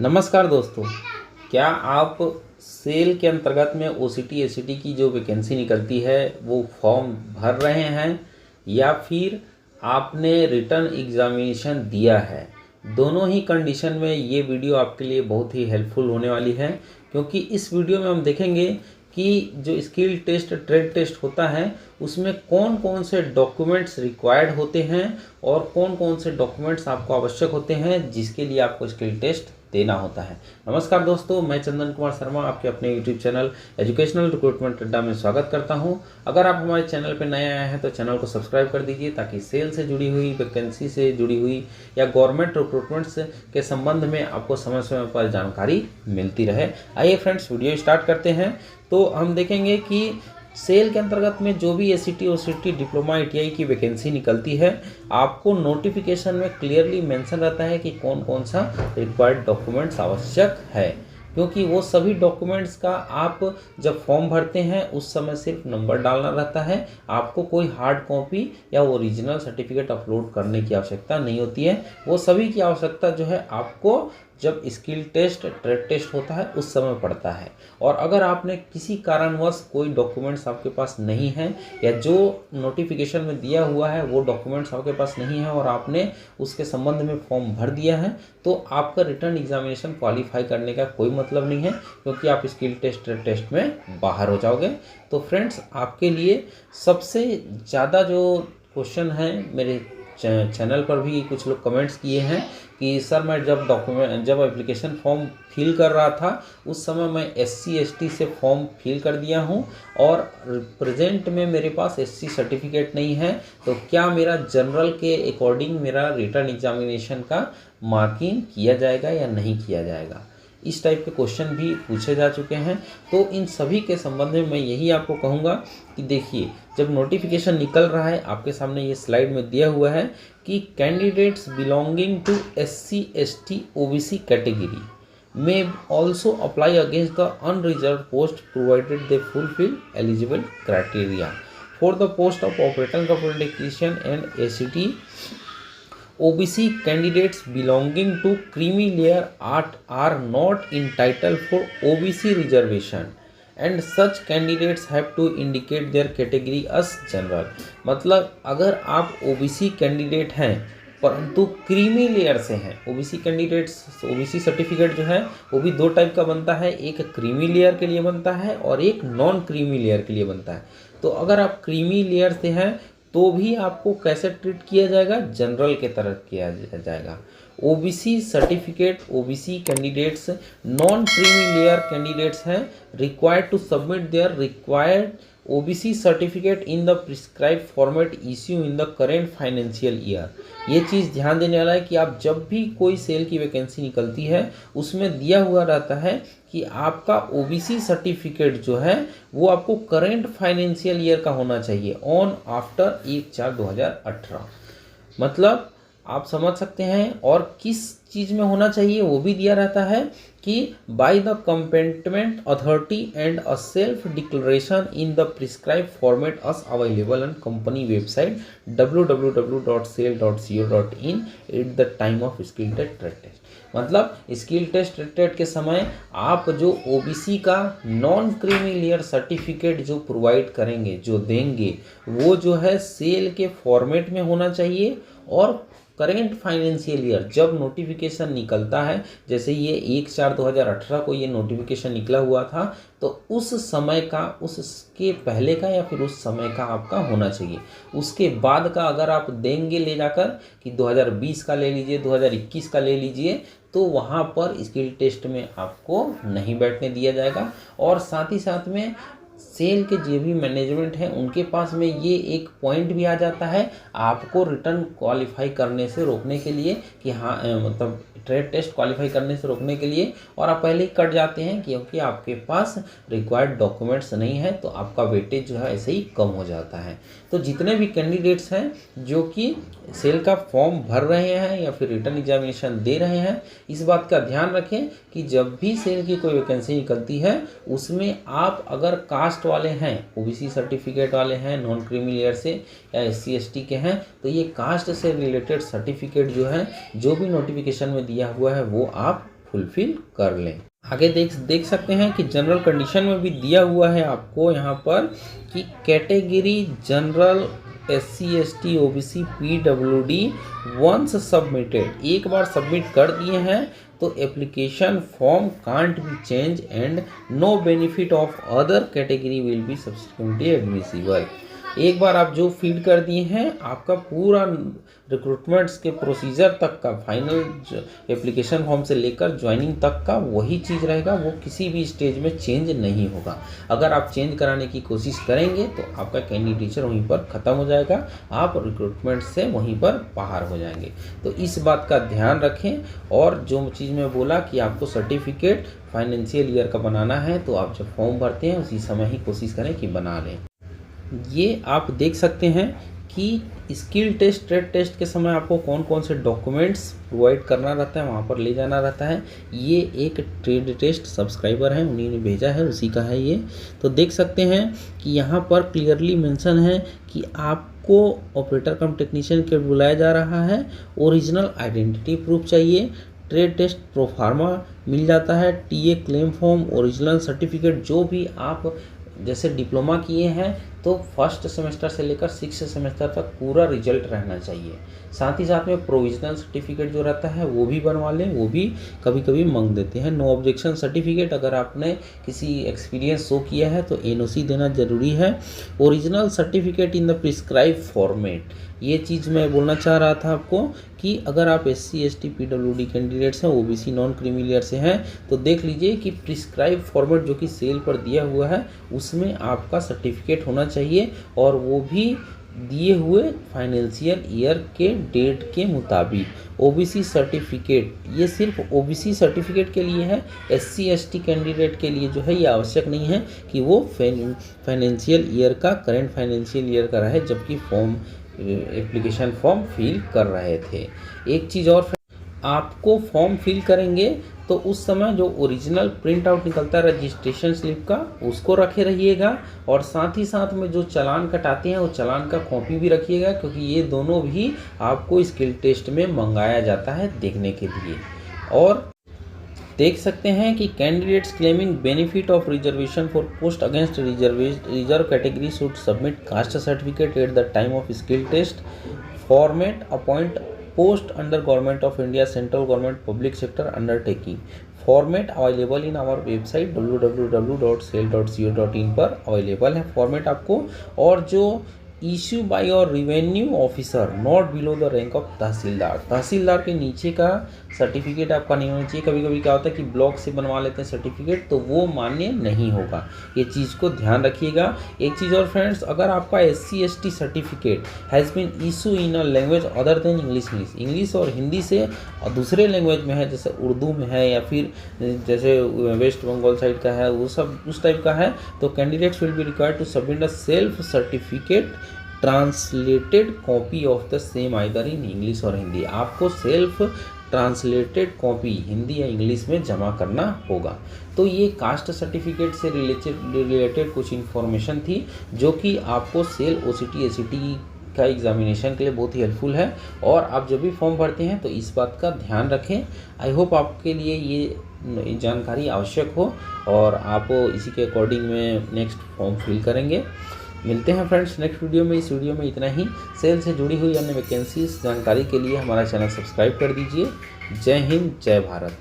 नमस्कार दोस्तों, क्या आप सेल के अंतर्गत में ओसीटी एसीटी की जो वैकेंसी निकलती है वो फॉर्म भर रहे हैं या फिर आपने रिटर्न एग्जामिनेशन दिया है? दोनों ही कंडीशन में ये वीडियो आपके लिए बहुत ही हेल्पफुल होने वाली है, क्योंकि इस वीडियो में हम देखेंगे कि जो स्किल टेस्ट ट्रेड टेस्ट होता है उसमें कौन कौन से डॉक्यूमेंट्स रिक्वायर्ड होते हैं और कौन कौन से डॉक्यूमेंट्स आपको आवश्यक होते हैं जिसके लिए आपको स्किल टेस्ट देना होता है। नमस्कार दोस्तों, मैं चंदन कुमार शर्मा आपके अपने यूट्यूब चैनल एजुकेशनल रिक्रूटमेंट अड्डा में स्वागत करता हूं। अगर आप हमारे चैनल पर नए आए हैं तो चैनल को सब्सक्राइब कर दीजिए ताकि सेल से जुड़ी हुई, वैकेंसी से जुड़ी हुई या गवर्नमेंट रिक्रूटमेंट्स के संबंध में आपको समय समय पर जानकारी मिलती रहे। आइए फ्रेंड्स, वीडियो स्टार्ट करते हैं। तो हम देखेंगे कि सेल के अंतर्गत में जो भी एसीटी ओसीटी डिप्लोमा आईटीआई की वैकेंसी निकलती है, आपको नोटिफिकेशन में क्लियरली मेंशन रहता है कि कौन कौन सा रिक्वायर्ड डॉक्यूमेंट्स आवश्यक है, क्योंकि वो सभी डॉक्यूमेंट्स का आप जब फॉर्म भरते हैं उस समय सिर्फ नंबर डालना रहता है। आपको कोई हार्ड कॉपी या ओरिजिनल सर्टिफिकेट अपलोड करने की आवश्यकता नहीं होती है। वो सभी की आवश्यकता जो है आपको जब स्किल टेस्ट ट्रेड टेस्ट होता है उस समय पड़ता है। और अगर आपने किसी कारणवश कोई डॉक्यूमेंट्स आपके पास नहीं है या जो नोटिफिकेशन में दिया हुआ है वो डॉक्यूमेंट्स आपके पास नहीं है और आपने उसके संबंध में फॉर्म भर दिया है, तो आपका रिटर्न एग्जामिनेशन क्वालिफाई करने का कोई मतलब नहीं है, क्योंकि आप स्किल टेस्ट ट्रेड टेस्ट में बाहर हो जाओगे। तो फ्रेंड्स, आपके लिए सबसे ज़्यादा जो क्वेश्चन है, मेरे चैनल पर भी कुछ लोग कमेंट्स किए हैं कि सर मैं जब एप्लीकेशन फॉर्म फिल कर रहा था उस समय मैं SC ST से फॉर्म फिल कर दिया हूं और प्रेजेंट में मेरे पास SC सर्टिफिकेट नहीं है, तो क्या मेरा जनरल के अकॉर्डिंग मेरा रिटर्न एग्जामिनेशन का मार्किंग किया जाएगा या नहीं किया जाएगा? इस टाइप के क्वेश्चन भी पूछे जा चुके हैं। तो इन सभी के संबंध में मैं यही आपको कहूँगा कि देखिए, जब नोटिफिकेशन निकल रहा है आपके सामने ये स्लाइड में दिया हुआ है कि candidates belonging to SC ST OBC category may also apply against the unreserved post provided they fulfill eligible criteria for the post of operator computer technician and ACT OBC candidates belonging to creamy layer are not entitled for OBC reservation and such candidates have to indicate their category as general। मतलब अगर आप OBC candidate हैं परंतु creamy layer से हैं, OBC candidates, OBC certificate जो है वो भी दो टाइप का बनता है, एक क्रीमी लेयर के लिए बनता है और एक नॉन क्रीमी लेयर के लिए बनता है। तो अगर आप क्रीमी लेयर से हैं तो भी आपको कैसे ट्रीट किया जाएगा? जनरल के तरह किया जाएगा। OBC certificate OBC candidates non creamy layer candidates हैं required to submit their required OBC certificate in the prescribe format issue in the current financial year. ये चीज़ ध्यान देने वाला है कि आप जब भी कोई सेल की वैकेंसी निकलती है उसमें दिया हुआ रहता है कि आपका OBC सर्टिफिकेट जो है वो आपको करेंट फाइनेंशियल ईयर का होना चाहिए ऑन आफ्टर 1/4/2018। मतलब आप समझ सकते हैं। और किस चीज़ में होना चाहिए वो भी दिया रहता है कि by the competent authority and a self declaration in the prescribe format as available on company website www.sale.co.in at the time of skill test trade test. मतलब स्किल टेस्ट ट्रेड टेस्ट के समय आप जो OBC का non creamy layer certificate जो provide करेंगे, जो देंगे, वो जो है सेल के फॉर्मेट में होना चाहिए और करेंट फाइनेंशियल ईयर जब नोटिफिकेशन निकलता है, जैसे ये 1/4/2018 को ये नोटिफिकेशन निकला हुआ था, तो उस समय का, उसके पहले का या फिर उस समय का आपका होना चाहिए। उसके बाद का अगर आप देंगे ले जाकर कि 2020 का ले लीजिए, 2021 का ले लीजिए, तो वहाँ पर स्किल टेस्ट में आपको नहीं बैठने दिया जाएगा। और साथ ही साथ में सेल के जो भी मैनेजमेंट है उनके पास में ये एक पॉइंट भी आ जाता है आपको रिटर्न क्वालिफाई करने से रोकने के लिए कि हाँ, मतलब ट्रेड टेस्ट क्वालिफाई करने से रोकने के लिए, और आप पहले ही कट जाते हैं क्योंकि आपके पास रिक्वायर्ड डॉक्यूमेंट्स नहीं है, तो आपका वेटेज जो है ऐसे ही कम हो जाता है। तो जितने भी कैंडिडेट्स हैं जो कि सेल का फॉर्म भर रहे हैं या फिर रिटर्न एग्जामिनेशन दे रहे हैं, इस बात का ध्यान रखें कि जब भी सेल की कोई वैकेंसी निकलती है उसमें आप अगर कास्ट वाले हैं, OBC सर्टिफिकेट वाले हैं, नॉन क्रीमी लेयर से या SC ST के हैं, तो ये कास्ट से रिलेटेड सर्टिफिकेट जो है, जो भी नोटिफिकेशन में दिया हुआ है वो आप फुलफिल कर लें। आगे देख सकते हैं कि जनरल कंडीशन में भी दिया हुआ है आपको यहाँ पर कि category general SC ST OBC PWD once submitted, एक बार सबमिट कर दिए हैं तो application form can't be change and no benefit of other category will be subsequently admissible. एक बार आप जो फीड कर दिए हैं, आपका पूरा रिक्रूटमेंट्स के प्रोसीजर तक का, फाइनल एप्लीकेशन फॉर्म से लेकर ज्वाइनिंग तक का वही चीज़ रहेगा, वो किसी भी स्टेज में चेंज नहीं होगा। अगर आप चेंज कराने की कोशिश करेंगे तो आपका कैंडिडेचर वहीं पर ख़त्म हो जाएगा, आप रिक्रूटमेंट से वहीं पर बाहर हो जाएंगे। तो इस बात का ध्यान रखें। और जो चीज़ मैं बोला कि आपको सर्टिफिकेट फाइनेंशियल ईयर का बनाना है, तो आप जब फॉर्म भरते हैं उसी समय ही कोशिश करें कि बना लें। ये आप देख सकते हैं कि स्किल टेस्ट, ट्रेड टेस्ट के समय आपको कौन कौन से डॉक्यूमेंट्स प्रोवाइड करना रहता है, वहाँ पर ले जाना रहता है। ये एक ट्रेड टेस्ट सब्सक्राइबर हैं, उन्हीं ने भेजा है, उसी का है ये। तो देख सकते हैं कि यहाँ पर क्लियरली मेंशन है कि आपको ऑपरेटर कम टेक्नीशियन के बुलाया जा रहा है, ओरिजिनल आइडेंटिटी प्रूफ चाहिए, ट्रेड टेस्ट प्रोफार्मा मिल जाता है, TA claim form, original certificate, जो भी आप जैसे डिप्लोमा किए हैं तो फर्स्ट सेमेस्टर से लेकर 6th सेमेस्टर तक पूरा रिजल्ट रहना चाहिए। साथ ही साथ में प्रोविजनल सर्टिफिकेट जो रहता है वो भी बनवा लें, वो भी कभी कभी मांग देते हैं। नो ऑब्जेक्शन सर्टिफिकेट, अगर आपने किसी एक्सपीरियंस शो किया है तो NOC देना ज़रूरी है। Original certificate in the prescribe format, ये चीज़ मैं बोलना चाह रहा था आपको कि अगर आप SC ST PWD कैंडिडेट्स हैं, OBC नॉन क्रीमी से हैं, तो देख लीजिए कि प्रिस्क्राइब फॉर्मेट जो कि सेल पर दिया हुआ है उसमें आपका सर्टिफिकेट होना चाहिए, और वो भी दिए हुए फाइनेंशियल ईयर के डेट के मुताबिक। OBC सर्टिफिकेट, ये सिर्फ OBC सर्टिफिकेट के लिए है, SC ST कैंडिडेट के लिए जो है ये आवश्यक नहीं है कि वो फाइनेंशियल ईयर का, करेंट फाइनेंशियल ईयर का रहे जबकि फॉर्म एप्लीकेशन फॉर्म फिल कर रहे थे। एक चीज़ और, आपको फॉर्म फिल करेंगे तो उस समय जो ओरिजिनल प्रिंट आउट निकलता है रजिस्ट्रेशन स्लिप का, उसको रखे रहिएगा, और साथ ही साथ में जो चालान कटाते हैं वो चालान का कॉपी भी रखिएगा, क्योंकि ये दोनों भी आपको स्किल टेस्ट में मंगाया जाता है देखने के लिए। और देख सकते हैं कि candidates claiming benefit of reservation for post against reserve category should submit caste certificate at the time of skill test format appoint post under Government of India Central Government Public Sector Undertaking, format available in our website www.sale.co.in पर available है format आपको। और जो issue by और revenue officer not below the rank of tehsildar, tehsildar के नीचे का certificate आपका नहीं होना चाहिए। कभी कभी क्या होता है कि ब्लॉक से बनवा लेते हैं सर्टिफिकेट, तो वो मान्य नहीं होगा, ये चीज़ को ध्यान रखिएगा। एक चीज़ और फ्रेंड्स, अगर आपका SC ST certificate has been issue in a language other than English or Hindi से दूसरे लैंग्वेज में है, जैसे उर्दू में है या फिर जैसे वेस्ट बंगाल साइड का है, वो सब उस टाइप का है, तो candidates will be required to submit a self certificate translated copy of the same either in English or Hindi. आपको सेल्फ ट्रांसलेटेड कॉपी हिंदी या इंग्लिश में जमा करना होगा। तो ये कास्ट सर्टिफिकेट से रिलेटेड कुछ इन्फॉर्मेशन थी जो कि आपको सेल OCT ACT का एग्जामिनेशन के लिए बहुत ही हेल्पफुल है। और आप जब भी फॉर्म भरते हैं तो इस बात का ध्यान रखें। आई होप आपके लिए ये जानकारी आवश्यक हो और आप इसी के अकॉर्डिंग में नेक्स्ट फॉर्म फिल करेंगे। मिलते हैं फ्रेंड्स नेक्स्ट वीडियो में। इस वीडियो में इतना ही। सेल से जुड़ी हुई अन्य वैकेंसीज जानकारी के लिए हमारा चैनल सब्सक्राइब कर दीजिए। जय हिंद, जय भारत।